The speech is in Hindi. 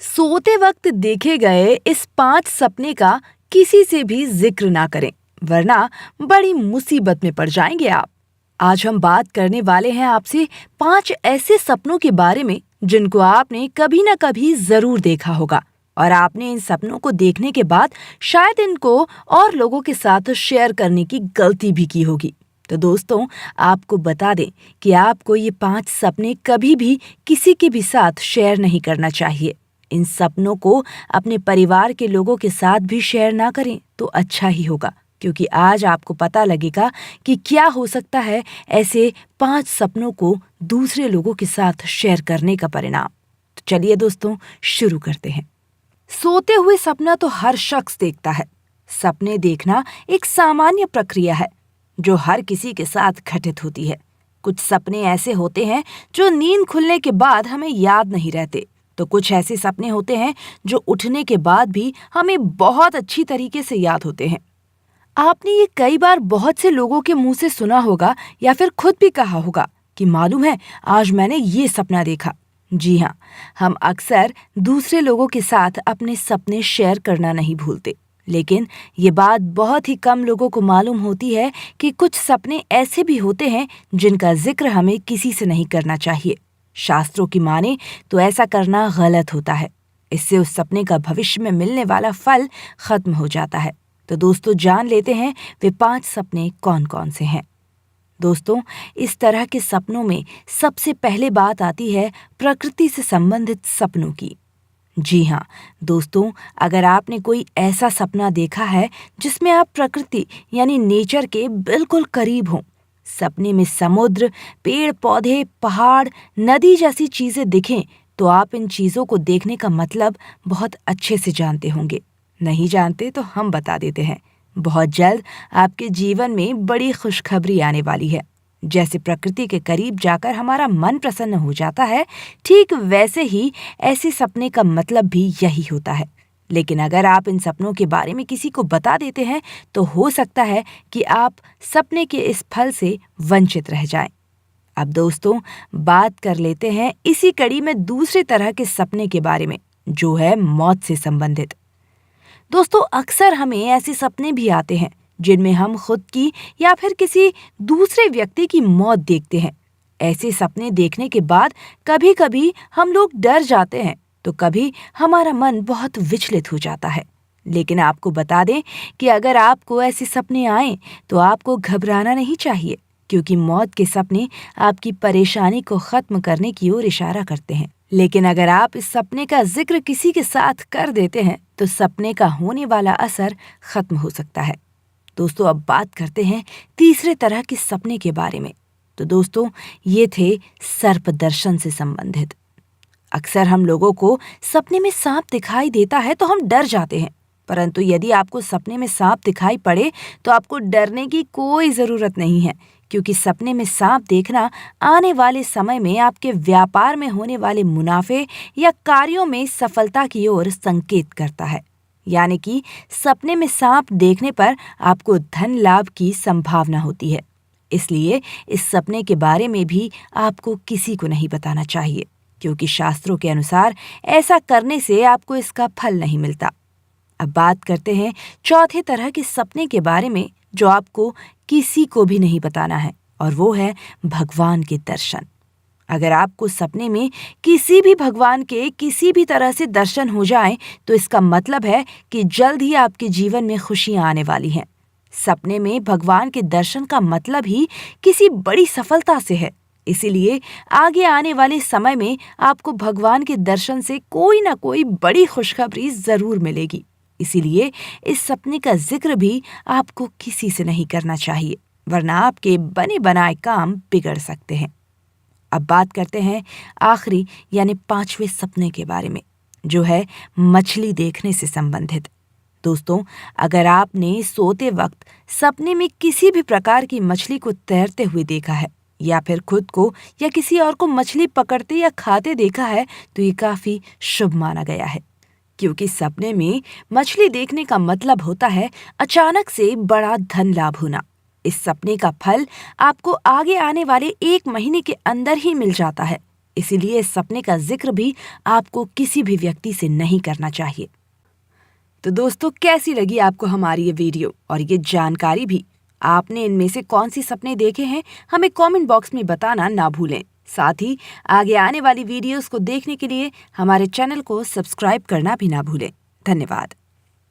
सोते वक्त देखे गए इस 5 सपने का किसी से भी जिक्र ना करें, वरना बड़ी मुसीबत में पड़ जाएंगे आप। आज हम बात करने वाले हैं आपसे 5 ऐसे सपनों के बारे में जिनको आपने कभी ना कभी जरूर देखा होगा और आपने इन सपनों को देखने के बाद शायद इनको और लोगों के साथ शेयर करने की गलती भी की होगी। तो दोस्तों, आपको बता दें कि आपको ये 5 सपने कभी भी किसी के भी साथ शेयर नहीं करना चाहिए। इन सपनों को अपने परिवार के लोगों के साथ भी शेयर ना करें तो अच्छा ही होगा, क्योंकि आज आपको पता लगेगा कि क्या हो सकता है ऐसे 5 सपनों को दूसरे लोगों के साथ शेयर करने का परिणाम। तो चलिए दोस्तों, शुरू करते हैं। सोते हुए सपना तो हर शख्स देखता है। सपने देखना एक सामान्य प्रक्रिया है जो हर किसी के साथ घटित होती है। कुछ सपने ऐसे होते हैं जो नींद खुलने के बाद हमें याद नहीं रहते, तो कुछ ऐसे सपने होते हैं जो उठने के बाद भी हमें बहुत अच्छी तरीके से याद होते हैं। आपने ये कई बार बहुत से लोगों के मुंह से सुना होगा या फिर खुद भी कहा होगा कि मालूम है, आज मैंने ये सपना देखा। जी हाँ, हम अक्सर दूसरे लोगों के साथ अपने सपने शेयर करना नहीं भूलते, लेकिन ये बात बहुत ही कम लोगों को मालूम होती है कि कुछ सपने ऐसे भी होते हैं जिनका जिक्र हमें किसी से नहीं करना चाहिए। शास्त्रों की माने तो ऐसा करना गलत होता है। इससे उस सपने का भविष्य में मिलने वाला फल खत्म हो जाता है। तो दोस्तों, जान लेते हैं वे 5 सपने कौन कौन से हैं। दोस्तों, इस तरह के सपनों में सबसे पहले बात आती है प्रकृति से संबंधित सपनों की। जी हाँ दोस्तों, अगर आपने कोई ऐसा सपना देखा है जिसमें आप प्रकृति यानी नेचर के बिल्कुल करीब हों, सपने में समुद्र, पेड़ पौधे, पहाड़, नदी जैसी चीजें दिखें, तो आप इन चीजों को देखने का मतलब बहुत अच्छे से जानते होंगे। नहीं जानते तो हम बता देते हैं। बहुत जल्द आपके जीवन में बड़ी खुशखबरी आने वाली है। जैसे प्रकृति के करीब जाकर हमारा मन प्रसन्न हो जाता है, ठीक वैसे ही ऐसे सपने का मतलब भी यही होता है। लेकिन अगर आप इन सपनों के बारे में किसी को बता देते हैं तो हो सकता है कि आप सपने के इस फल से वंचित रह जाएं। अब दोस्तों, बात कर लेते हैं इसी कड़ी में दूसरे तरह के सपने के बारे में, जो है मौत से संबंधित। दोस्तों, अक्सर हमें ऐसे सपने भी आते हैं जिनमें हम खुद की या फिर किसी दूसरे व्यक्ति की मौत देखते हैं। ऐसे सपने देखने के बाद कभी कभी हम लोग डर जाते हैं, तो कभी हमारा मन बहुत विचलित हो जाता है। लेकिन आपको बता दें कि अगर आपको ऐसे सपने आएं तो आपको घबराना नहीं चाहिए, क्योंकि मौत के सपने आपकी परेशानी को खत्म करने की ओर इशारा करते हैं। लेकिन अगर आप इस सपने का जिक्र किसी के साथ कर देते हैं तो सपने का होने वाला असर खत्म हो सकता है। दोस्तों, अब बात करते हैं तीसरे तरह के सपने के बारे में। तो दोस्तों, ये थे सर्प दर्शन से संबंधित। अक्सर हम लोगों को सपने में सांप दिखाई देता है तो हम डर जाते हैं, परंतु यदि आपको सपने में सांप दिखाई पड़े तो आपको डरने की कोई जरूरत नहीं है, क्योंकि सपने में सांप देखना आने वाले समय में आपके व्यापार में होने वाले मुनाफे या कार्यों में सफलता की ओर संकेत करता है। यानी कि सपने में सांप देखने पर आपको धन लाभ की संभावना होती है। इसलिए इस सपने के बारे में भी आपको किसी को नहीं बताना चाहिए, क्योंकि शास्त्रों के अनुसार ऐसा करने से आपको इसका फल नहीं मिलता। अब बात करते हैं चौथे तरह के सपने के बारे में, जो आपको किसी को भी नहीं बताना है, और वो है भगवान के दर्शन। अगर आपको सपने में किसी भी भगवान के किसी भी तरह से दर्शन हो जाएं, तो इसका मतलब है कि जल्द ही आपके जीवन में खुशियां आने वाली हैं। सपने में भगवान के दर्शन का मतलब ही किसी बड़ी सफलता से है। इसीलिए आगे आने वाले समय में आपको भगवान के दर्शन से कोई ना कोई बड़ी खुशखबरी जरूर मिलेगी। इसीलिए इस सपने का जिक्र भी आपको किसी से नहीं करना चाहिए, वरना आपके बने बनाए काम बिगड़ सकते हैं। अब बात करते हैं आखिरी यानी 5वें सपने के बारे में, जो है मछली देखने से संबंधित। दोस्तों, अगर आपने सोते वक्त सपने में किसी भी प्रकार की मछली को तैरते हुए देखा है, या फिर खुद को या किसी और को मछली पकड़ते या खाते देखा है, तो ये काफी शुभ माना गया है, क्योंकि सपने में मछली देखने का मतलब होता है अचानक से बड़ा धन लाभ होना। इस सपने का फल आपको आगे आने वाले 1 महीने के अंदर ही मिल जाता है। इसीलिए इस सपने का जिक्र भी आपको किसी भी व्यक्ति से नहीं करना चाहिए। तो दोस्तों, कैसी लगी आपको हमारी ये वीडियो और ये जानकारी भी? आपने इनमें से कौन सी सपने देखे हैं, हमें कमेंट बॉक्स में बताना ना भूलें। साथ ही आगे आने वाली वीडियोस को देखने के लिए हमारे चैनल को सब्सक्राइब करना भी ना भूलें। धन्यवाद।